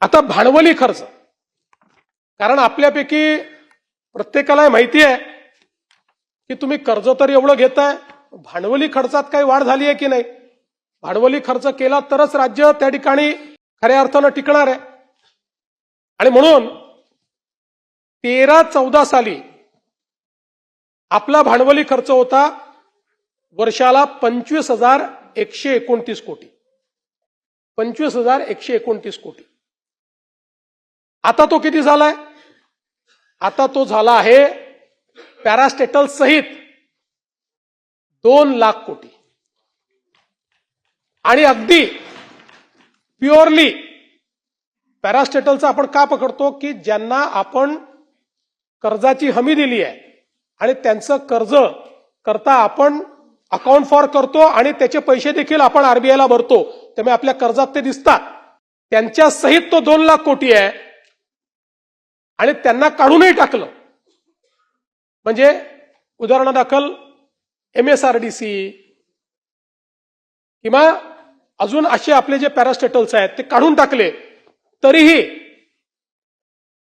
आता भांडवली खर्च, कारण आपल्यापैकी प्रत्येकाला माहिती आहे की तुम्ही कर्ज तर एवढं घेताय, भांडवली खर्चात काही वाढ झाली आहे की नाही. भांडवली खर्च केला तरच राज्य त्या ठिकाणी खऱ्या अर्थानं टिकणार आहे. आणि म्हणून 13-14 साली आपला भांडवली खर्च होता वर्षाला 25,129 कोटी. 25,129 कोटी. आता तो किती झालाय? आता तो झाला आहे पॅरास्टेटल सहित 2 लाख कोटी. आणि अगदी प्युअरली पॅरास्टेटलचा आपण का पकडतो की ज्यांना आपण कर्जाची हमी दिली आहे आणि त्यांचं कर्ज करता आपण अकाउंट फॉर करतो आणि त्याचे पैसे देखील आपण आरबीआयला भरतो, त्यामुळे आपल्या कर्जात ते दिसतात. त्यांच्या सहित तो 2 लाख कोटी आहे आणि त्यांना काढूनही टाकलं. म्हणजे उदाहरणादाखल MSRDC किंवा अजून असे आपले जे पॅरास्टेटल्स आहेत ते काढून टाकले तरीही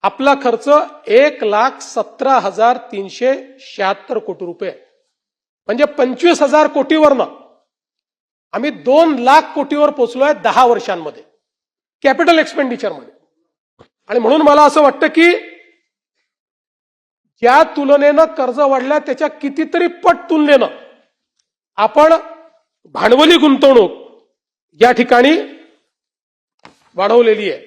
आपला खर्च 1,17,376 कोटी रुपये, म्हणजे 25,000 कोटीवरनं आम्ही 2 लाख कोटीवर पोहोचलोय 10 वर्षांमध्ये कॅपिटल एक्सपेंडिचरमध्ये. आणि म्हणून मला असं वाटतं की ज्या तुलनेनं कर्ज वाढल्या त्याच्या कितीतरी पट तुलनेनं आपण भांडवली गुंतवणूक या ठिकाणी वाढवलेली आहे.